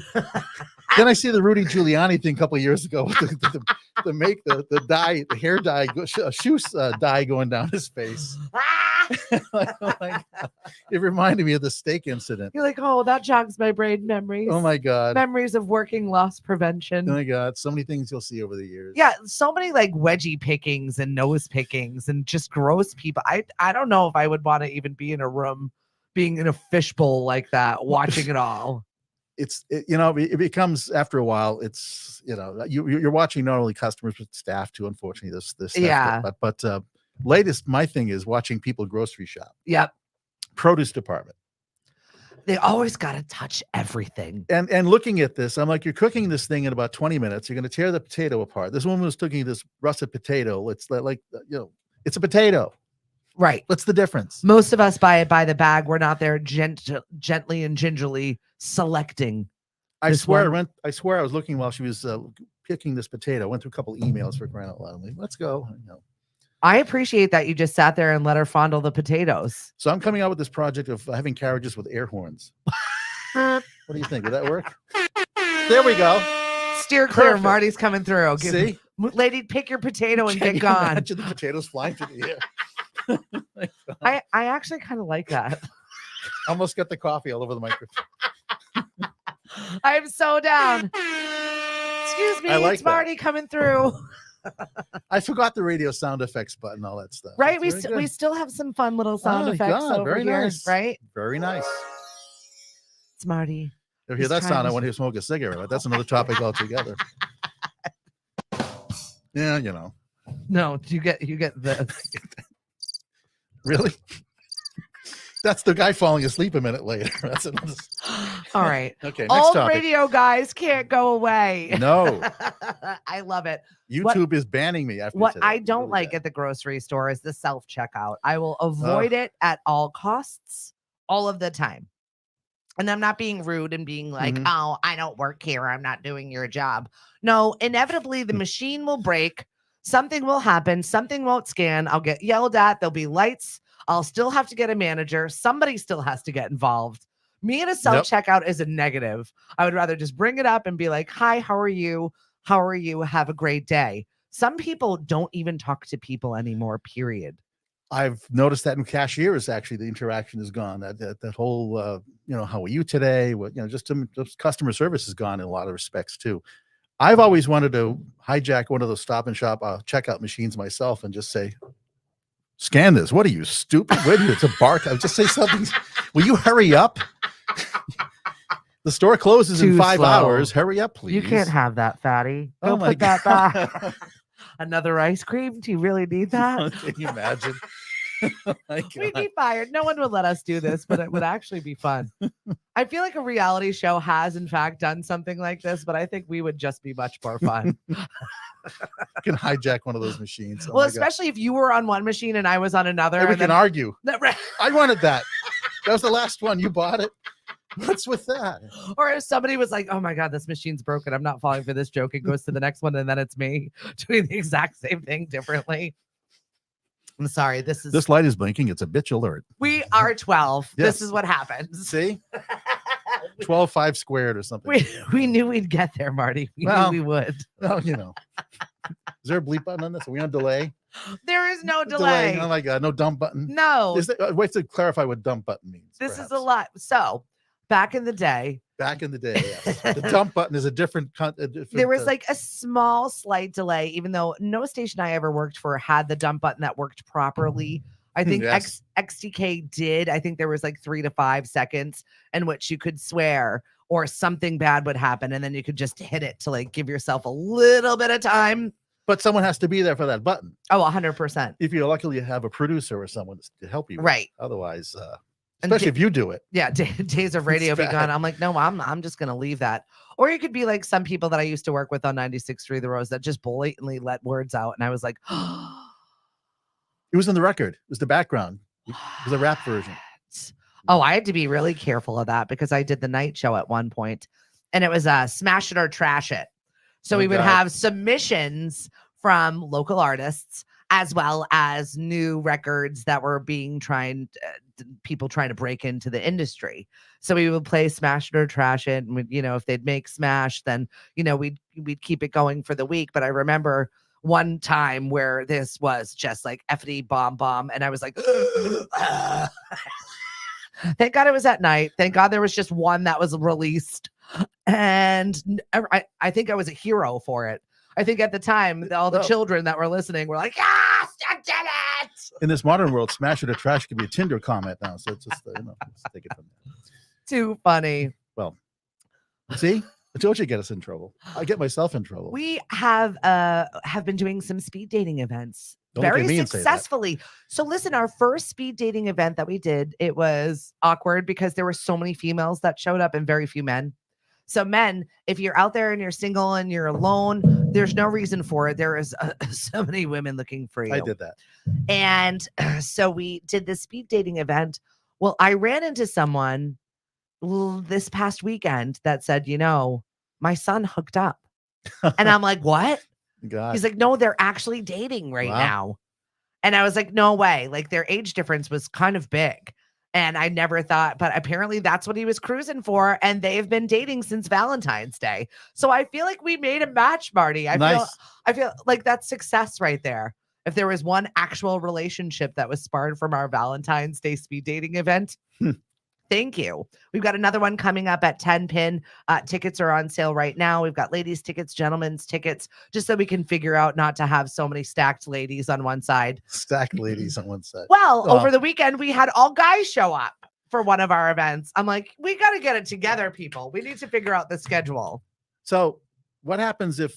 Then I see the Rudy Giuliani thing a couple of years ago with the dye, the hair dye, shoe dye going down his face. It reminded me of the steak incident. You're like, oh, that jogs my brain memories. Oh my God. Memories of working loss prevention. Oh my God. So many things you'll see over the years. Yeah. So many like wedgie pickings and nose pickings and just gross people. I don't know if I would want to even be in a room being in a fishbowl like that, watching it all. It becomes after a while, it's, you're watching not only customers, but staff too, unfortunately, this stuff. Yeah. But latest, my thing is watching people grocery shop. Yep. Produce department. They always got to touch everything. And looking at this, I'm like, you're cooking this thing in about 20 minutes. You're going to tear the potato apart. This woman was cooking this russet potato. It's like, it's a potato. Right. What's the difference? Most of us buy it by the bag. We're not there gently and gingerly selecting. I swear I was looking while she was picking this potato. I went through a couple emails for crying out loud. I'm like, let's go. I appreciate that you just sat there and let her fondle the potatoes. So I'm coming out with this project of having carriages with air horns. What do you think? Would that work? There we go. Steer clear. Perfect. Marty's coming through. See? Lady, pick your potato and get gone. Imagine the potatoes flying through the air. I actually kind of like that. Almost got the coffee all over the microphone. I'm so down. Excuse me, it's Marty coming through. I forgot the radio sound effects button, all that stuff. Right, we still have some fun little sound effects over very here, nice. Right? Very nice. It's Marty. If you hear that sound, I want to smoke a cigarette. But that's another topic altogether. Yeah, No, you get this. Really? That's the guy falling asleep a minute later. That's another. All right. Okay, next Old topic. radio guys can't go away. No, I love it. YouTube is banning me after What today. I don't Really like bad. at the grocery store is the self checkout. I will avoid it at all costs, all of the time. And I'm not being rude and being like, Mhm. oh, I don't work here. I'm not doing your job. No, inevitably the machine will break. Something will happen. Something won't scan. I'll get yelled at. There'll be lights. I'll still have to get a manager. Somebody still has to get involved. Me and a self checkout is a negative. I would rather just bring it up and be like, hi, how are you? How are you? Have a great day. Some people don't even talk to people anymore, period. I've noticed that in cashiers, actually, the interaction is gone. That whole, how are you today? What, just customer service is gone in a lot of respects too. I've always wanted to hijack one of those Stop and Shop checkout machines myself and just say, scan this. What are you, stupid? Wait a minute, it's a bark. I'll just say something. Will you hurry up? The store closes in 5 hours. Hurry up, please. You can't have that, fatty. Go put that back. Another ice cream? Do you really need that? Can you imagine? We'd be fired. No one would let us do this, but it would actually be fun. I feel like a reality show has, in fact, done something like this, but I think we would just be much more fun. You can hijack one of those machines. Well, especially if you were on one machine and I was on another. And we can argue. Right. I wanted that. That was the last one. You bought it. What's with that? Or if somebody was like, oh my God, this machine's broken. I'm not falling for this joke. It goes to the next one. And then it's me doing the exact same thing differently. I'm sorry. This light is blinking. It's a bitch alert. We are 12. Yes. This is what happens. See? 12 5 squared or something. We knew we'd get there, Marty. We knew we would. Well, Is there a bleep button on this? Are we on delay? There is no delay. Oh my God. No dump button. No. We have to clarify what dump button means. This is a lot. So back in the day, yes. The dump button is a different. There was like a small slight delay, even though no station I ever worked for had the dump button that worked properly. I think Yes. XTK did. I think there was like 3 to 5 seconds in which you could swear or something bad would happen. And then you could just hit it to like give yourself a little bit of time. But someone has to be there for that button. Oh, 100%. If you're lucky, you have a producer or someone to help you. Right. Otherwise, especially if you do it. Yeah. Days of radio be gone. I'm like, no, I'm just going to leave that. Or you could be like some people that I used to work with on 96.3 The Rose that just blatantly let words out. And I was like, it was in the record. It was the background. It was a rap version. Oh, I had to be really careful of that because I did the night show at one point and it was smash it or trash it. So we would have submissions from local artists as well as new records that were being people trying to break into the industry. So we would play smash it or trash it. And if they'd make smash, then, we'd keep it going for the week. But I remember one time where this was just like effity bomb. And I was like, thank God it was at night. Thank God there was just one that was released. And I think I was a hero for it. I think at the time, all the children that were listening were like, yes, I did it. In this modern world, smash it or trash can be a Tinder comment now. So it's just, let's take it from there. Too funny. Well, see? I told you to get us in trouble. I get myself in trouble. We have been doing some speed dating events Don't look at very me and say that. successfully. So listen, our first speed dating event that we did, it was awkward because there were so many females that showed up and very few men. So men, if you're out there and you're single and you're alone, there's no reason for it. There is so many women looking for you. I did that. And so we did this speed dating event. Well, I ran into someone this past weekend that said, my son hooked up. And I'm like, what? God. He's like, no, they're actually dating right now. And I was like, no way. Like their age difference was kind of big. And I never thought, but apparently that's what he was cruising for. And they've been dating since Valentine's Day. So I feel like we made a match, Marty. I feel like that's success right there. If there was one actual relationship that was sparred from our Valentine's Day speed dating event, thank you. We've got another one coming up at 10 pin. Tickets are on sale right now. We've got ladies tickets, gentlemen's tickets, just so we can figure out not to have so many stacked ladies on one side. Stacked ladies on one side. Well, over the weekend, we had all guys show up for one of our events. I'm like, we got to get it together, people. We need to figure out the schedule. So what happens if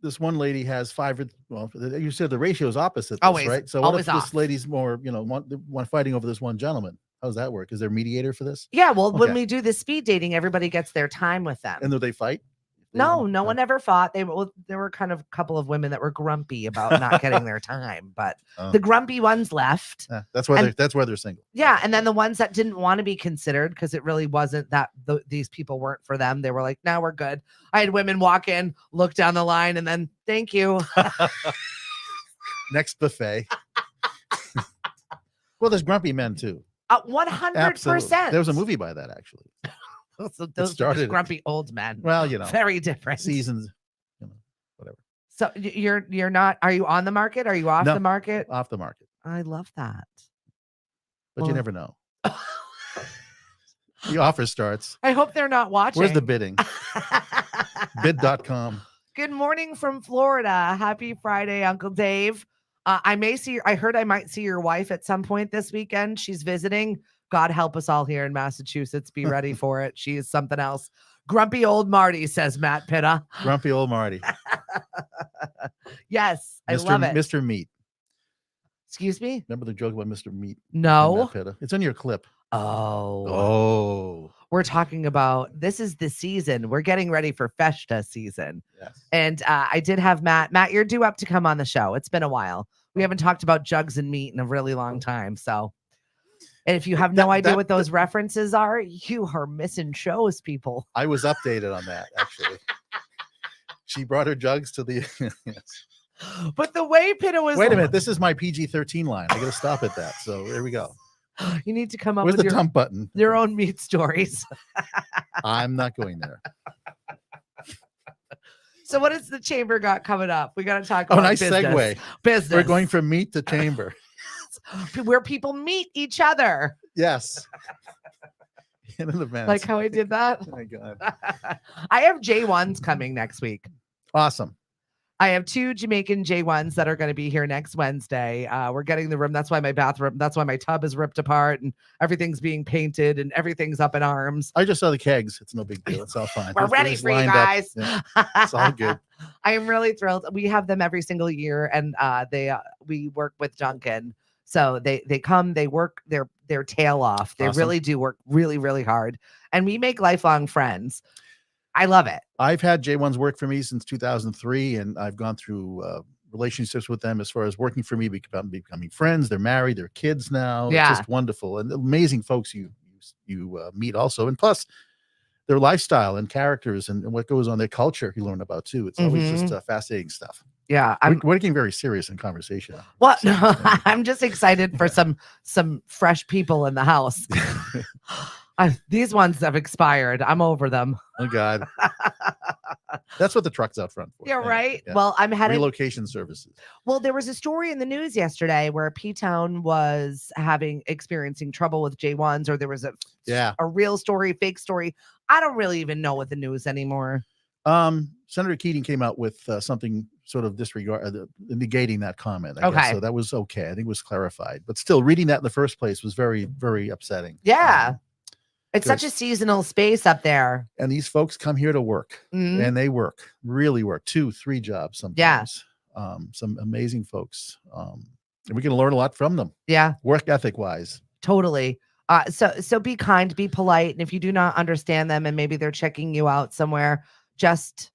this one lady has 5? Well, you said the ratio is opposite. Always, right? So what if this lady's more, one fighting over this one gentleman? How's that work? Is there a mediator for this? Yeah, well, when Okay. we do the speed dating, everybody gets their time with them. And do they fight? No one ever fought. There were kind of a couple of women that were grumpy about not getting their time, but the grumpy ones left. That's why they're single. Yeah, and then the ones that didn't want to be considered because it really wasn't that these people weren't for them. They were like, "Now we're good." I had women walk in, look down the line, and then thank you. Next buffet. Well, there's grumpy men too. 100%. There was a movie by that actually. So those started grumpy old men. Well, very different seasons, whatever. So you're not. Are you on the market? Are you off the market? Off the market. I love that. But you never know. The offer starts. I hope they're not watching. Where's the bidding? Bid.com. Good morning from Florida. Happy Friday, Uncle Dave. I heard I might see your wife at some point this weekend. She's visiting. God help us all here in Massachusetts. Be ready for it. She is something else. Grumpy old Marty, says Matt Pitta. Grumpy old Marty. Yes, I love it. Mr. Meat. Excuse me? Remember the joke about Mr. Meat? No. Matt Pitta? It's in your clip. Oh. We're talking about, this is the season. We're getting ready for Festa season. Yes. And I did have Matt. Matt, you're due up to come on the show. It's been a while. We haven't talked about jugs and meat in a really long time. So, and if you have no idea what those references are, you are missing shows, people. I was updated on that, actually. She brought her jugs to the... Yes. But the way Pitta was... Wait a minute. This is my PG-13 line. I got to stop at that. So here we go. You need to come up with your dump button. Your own meat stories. I'm not going there. So what has the chamber got coming up? We got to talk about nice business. Segue. Business. We're going from meat to chamber. Where people meet each other. Yes. In an event. Like how I did that? Oh my God. I have J1s coming next week. Awesome. I have 2 Jamaican J1s that are going to be here next Wednesday. We're getting the room. That's why that's why my tub is ripped apart and everything's being painted and everything's up in arms. I just saw the kegs. It's no big deal. It's all fine. We're ready for you guys. Yeah. It's all good. I am really thrilled. We have them every single year, and we work with Duncan. So they come, they work their tail off. They really do work really, really hard. And we make lifelong friends. I love it. I've had J1s work for me since 2003, and I've gone through relationships with them as far as working for me, becoming friends. They're married, they're kids now. Yeah. It's just wonderful and amazing folks you meet also. And plus their lifestyle and characters and what goes on, their culture you learn about too. It's always just fascinating stuff. Yeah, we're getting very serious in conversation. What? No, I'm just excited for some fresh people in the house. These ones have expired. I'm over them. Oh God, that's what the truck's out front for. Yeah, right. Yeah. Well, I'm headed relocation services. Well, there was a story in the news yesterday where P-Town was experiencing trouble with J1s, or there was a real story, fake story. I don't really even know what the news anymore. Senator Keating came out with something sort of negating that comment. I guess. So that was okay. I think it was clarified, but still reading that in the first place was very, very upsetting. Yeah. It's such a seasonal space up there. And these folks come here to work and they really work 2-3 jobs sometimes. Yeah. Some amazing folks. And we can learn a lot from them. Yeah. Work ethic wise. Totally. So be kind, be polite. And if you do not understand them and maybe they're checking you out somewhere, just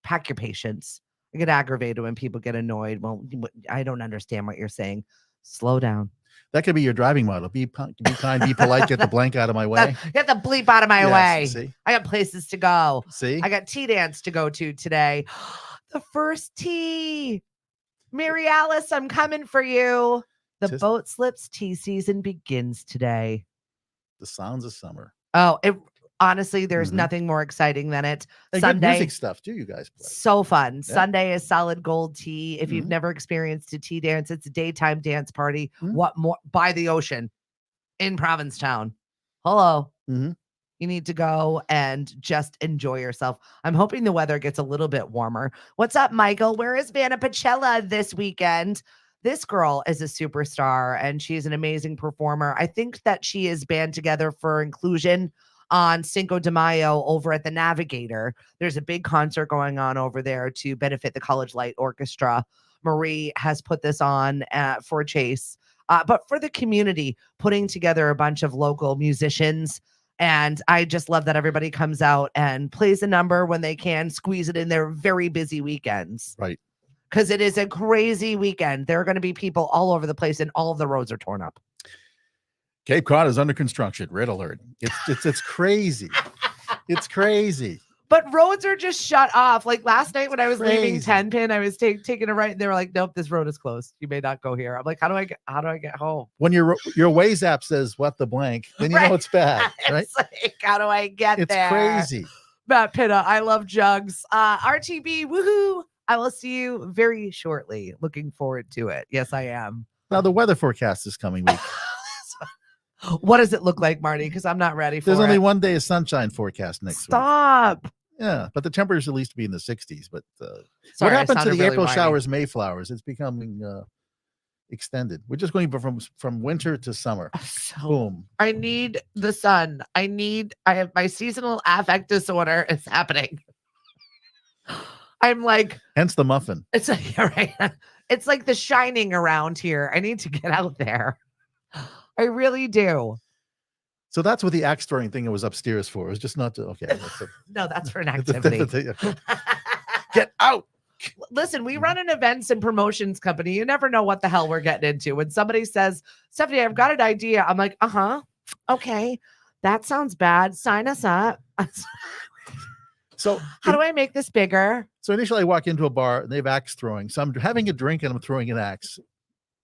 pack your patience. I get aggravated when people get annoyed. Well, I don't understand what you're saying. Slow down. That could be your driving model. Be kind, be polite, get the blank out of my way. Get the bleep out of my way. See? I got places to go. See? I got tea dance to go to today. The first tea. Mary Alice, I'm coming for you. The boat slips tea season begins today. The sounds of summer. Oh, honestly, there's nothing more exciting than it. And Sunday, good music stuff too, you guys play. So fun. Yeah. Sunday is solid gold tea. If you've never experienced a tea dance, it's a daytime dance party. What more? By the ocean in Provincetown. Hello. You need to go and just enjoy yourself. I'm hoping the weather gets a little bit warmer. What's up, Michael? Where is Vanna Pachella this weekend? This girl is a superstar and she's an amazing performer. I think that she is band together for inclusion on Cinco de Mayo over at the Navigator. There's a big concert going on over there to benefit the College Light Orchestra. Marie has put this on for Chase. but for the community, putting together a bunch of local musicians. And I just love that everybody comes out and plays a number when they can, squeeze it in their very busy weekends. Right. Because it is a crazy weekend. There are going to be people all over the place and all of the roads are torn up. Cape Cod is under construction. Red alert. It's crazy. It's crazy. But roads are just shut off. Like last night when I was leaving Crazy. 10 Pin, I was taking a right and they were like, nope, this road is closed. You may not go here. I'm like, how do I get home? When your Waze app says what the blank, then you know it's bad, right? It's like, how do I get It's there? crazy. Matt Pitta, I love jugs. RTB, woohoo. I will see you very shortly. Looking forward to it. Yes, I am. Now the weather forecast is coming week. What does it look like, Marty? Because I'm not ready for There's it. only one day of sunshine forecast next week. Stop. Yeah, but the temperatures at least be in the 60s. But Sorry, what I happened to sounded the really April whiny. showers, Mayflowers? It's becoming extended. We're just going from winter to summer. So Boom. I need the sun. I have my seasonal affect disorder is happening. I'm like, Hence the muffin. it's like, right. It's like the shining around here. I need to get out there. I really do. So that's what the axe throwing thing was upstairs for. It was just not to, okay. That's No, that's for an activity. Get out. Listen, we run an events and promotions company. You never know what the hell we're getting into. When somebody says, Stephanie, I've got an idea. I'm like, okay. That sounds bad. Sign us up. So How do I make this bigger? So initially I walk into a bar and they have axe throwing. So I'm having a drink and I'm throwing an axe.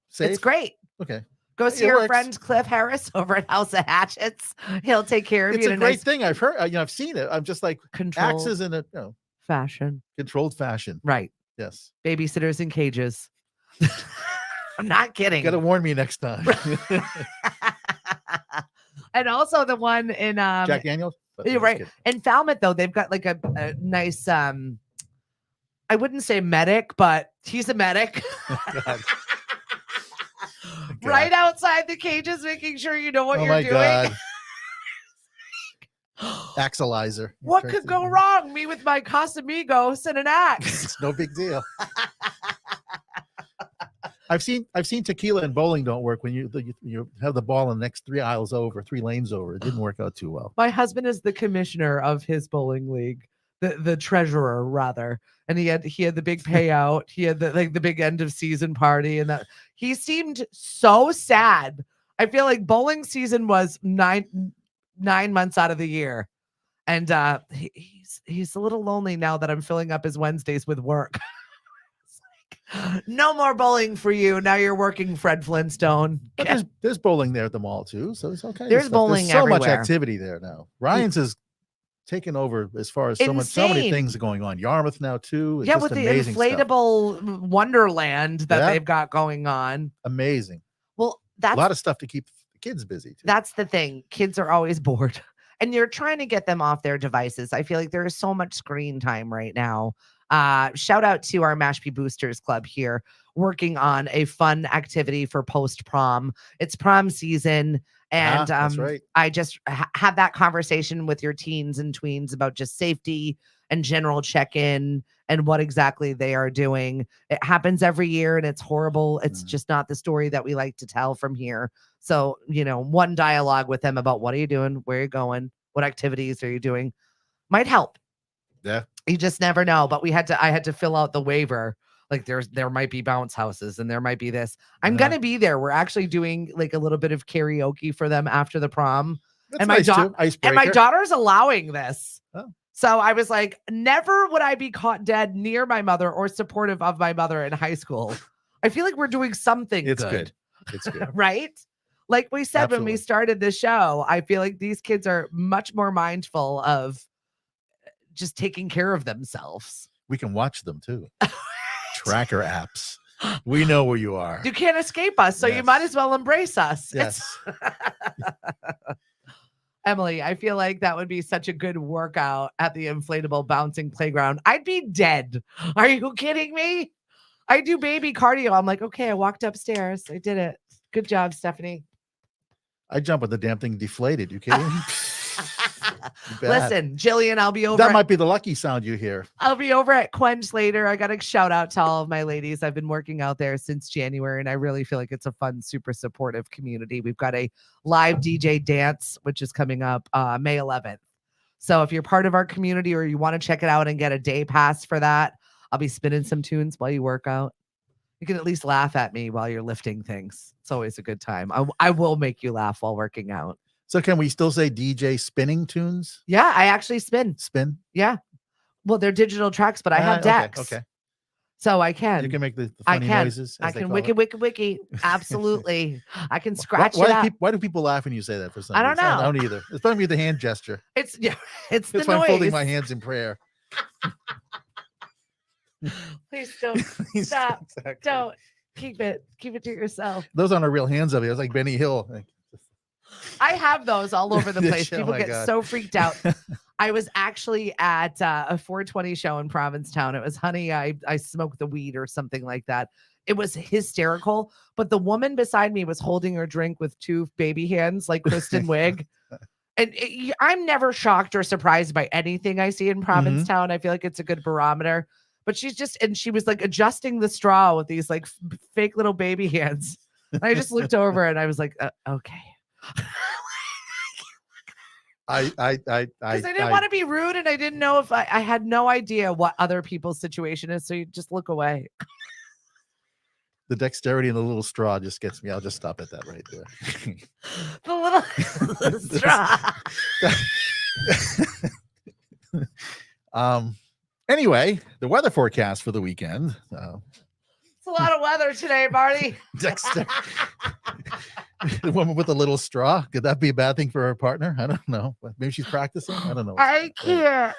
Safe? It's great. Okay. Go see It your works. friend Cliff Harris over at House of Hatchets. He'll take care of It's you a in great nice thing. I've heard, I've seen it. I'm just like controlled axes in a fashion. controlled fashion. Right. Yes. Babysitters in cages. I'm not kidding. Got to warn me next time. And also the one in Jack Daniels. But you're just right. kidding. In Falmouth, though, they've got like a nice I wouldn't say medic, but he's a medic. God. Right outside the cages, making sure you know what Oh you're my doing. God. Axelizer. What could go wrong? Me with my Casamigos and an axe. It's no big deal. I've seen tequila and bowling don't work when you have the ball in the next 3 aisles over, 3 lanes over. It didn't work out too well. My husband is the commissioner of his bowling league, the treasurer rather, and he had the big payout. He had the big end of season party, and that he seemed so sad. I feel like bowling season was 9 months out of the year, and he's a little lonely now that I'm filling up his Wednesdays with work. No more bowling for you. Now you're working Fred Flintstone. But there's bowling there at the mall too, so it's okay. There's bowling There's so much everywhere. activity there now. Ryan's has taken over as far as so many Insane. things are going on. Yarmouth now too. It's Yeah, just with the amazing stuff. inflatable wonderland that Yeah. they've got going on. Amazing. Well, A that's lot of stuff to keep the kids busy too. that's the thing. Kids are always bored. And you're trying to get them off their devices. I feel like there is so much screen time right now. Shout out to our Mashpee Boosters Club here, working on a fun activity for post prom. It's prom season, and that's right. I just had that conversation with your teens and tweens about just safety and general check-in and what exactly they are doing. It happens every year, and it's horrible. It's just not the story that we like to tell from here. So, one dialogue with them about what are you doing, where are you going, what activities are you doing, might help. Yeah. You just never know. But I had to fill out the waiver. Like there might be bounce houses and there might be this. I'm gonna be there. We're actually doing like a little bit of karaoke for them after the prom. That's and my nice too. and my Icebreaker. daughter's allowing this. Oh. So I was like, never would I be caught dead near my mother or supportive of my mother in high school. I feel like we're doing something It's good. It's good. right? Like we said when we Absolutely. started the show, I feel like these kids are much more mindful of just taking care of themselves. We can watch them too. Tracker apps. We know where you are. You can't escape us, so you Yes. might as well embrace us. Yes. Emily, I feel like that would be such a good workout at the inflatable bouncing playground. I'd be dead. Are you kidding me? I do baby cardio. I'm like, okay, I walked upstairs. I did it. Good job, Stephanie. I jump with the damn thing deflated. You kidding me? bet. Listen, Jillian, I'll be over. That might be the lucky sound you hear. I'll be over at Quench later. I got to shout out to all of my ladies. I've been working out there since January, and I really feel like it's a fun, super supportive community. We've got a live DJ dance, which is coming up May 11th. So if you're part of our community or you want to check it out and get a day pass for that, I'll be spinning some tunes while you work out. You can at least laugh at me while you're lifting things. It's always a good time. I will make you laugh while working out. So can we still say DJ spinning tunes? Yeah, I actually spin. Spin? Yeah. Well, they're digital tracks, but I have decks. Okay. So I can. You can make the funny noises. I can wiki. Absolutely. I can scratch it up. Why do people laugh when you say that for some I don't reason? know. I don't either. It's probably the hand gesture. It's the It's why noise. I'm folding my hands in prayer. Please don't stop. Exactly. Don't keep it to yourself. Those aren't real hands of it. It's like Benny Hill. I have those all over the place. Oh People my get God. so freaked out. I was actually at a 420 show in Provincetown. It was Honey, I smoked the weed or something like that. It was hysterical. But the woman beside me was holding her drink with two baby hands like Kristen Wiig. And I'm never shocked or surprised by anything I see in Provincetown. I feel like it's a good barometer. But she was like adjusting the straw with these like fake little baby hands. And I just looked over and I was like, okay. I didn't want to be rude, and I didn't know if I had no idea what other people's situation is. So you just look away. The dexterity in the little straw just gets me. I'll just stop at that right there. The little straw. Anyway, the weather forecast for the weekend. It's a lot of weather today, Marty. Dexter. The woman with a little straw. Could that be a bad thing for her partner? I don't know. Maybe she's practicing. I don't know. I can't.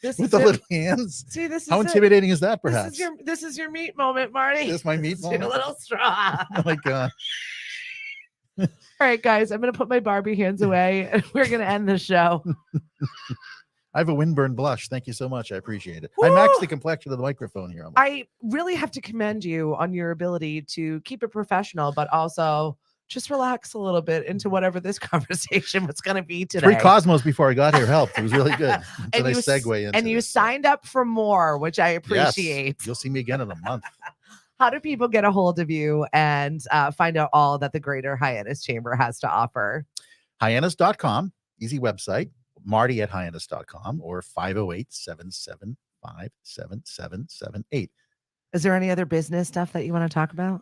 With the little hands. See, this is how intimidating is that? Perhaps this is your meat moment, Marty. This is my meat moment. Your little straw. Oh my God. All right, guys, I'm gonna put my Barbie hands away, and we're gonna end the show. I have a windburn blush. Thank you so much. I appreciate it. Woo! I matched the complexion of the microphone here. I really have to commend you on your ability to keep it professional, but also just relax a little bit into whatever this conversation was going to be today. 3 Cosmos before I got here helped. It was really good. It's And a nice segue into And you this. signed up for more, which I appreciate. Yes. You'll see me again in a month. How do people get a hold of you and find out all that the Greater Hyannis Chamber has to offer? Hyannis.com. Easy website. Marty at Hyannis.com or 508-775-7778. Is there any other business stuff that you want to talk about?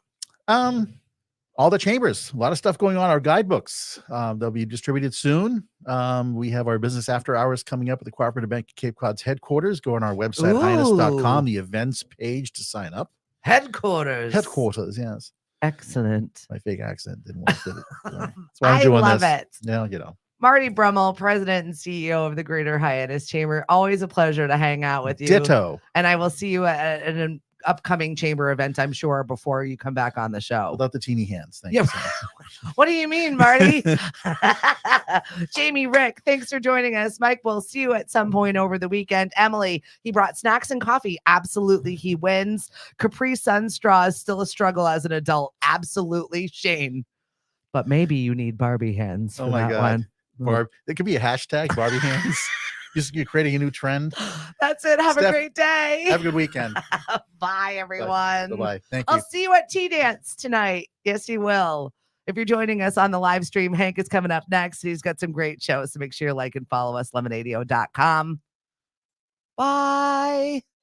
All the chambers, a lot of stuff going on. Our guidebooks, they'll be distributed soon. We have our business after hours coming up at the Cooperative Bank of Cape Cod's headquarters. Go on our website, Hyannis.com, the events page to sign up. Headquarters, yes. Excellent. My fake accent didn't work, did it? That's why I'm doing love this. it. Yeah, you know. Marty Bruemmel, President and CEO of the Greater Hyannis Chamber. Always a pleasure to hang out with you. Ditto. And I will see you at an upcoming chamber event, I'm sure, before you come back on the show. Without the teeny hands. Thank you so much. What do you mean, Marty? Jamie, Rick, thanks for joining us. Mike, we'll see you at some point over the weekend. Emily, he brought snacks and coffee. Absolutely, he wins. Capri Sun straw is still a struggle as an adult. Absolutely, Shane. But maybe you need Barbie hands for Oh my that God. one. It could be a hashtag, Barbie hands. You're creating a new trend. That's it. Have Steph, a great day. Have a good weekend. Bye, everyone. Bye-bye. Thank you. I'll see you at Tea Dance tonight. Yes, you will. If you're joining us on the live stream, Hank is coming up next. He's got some great shows, so make sure you like and follow us, lemonadio.com. Bye.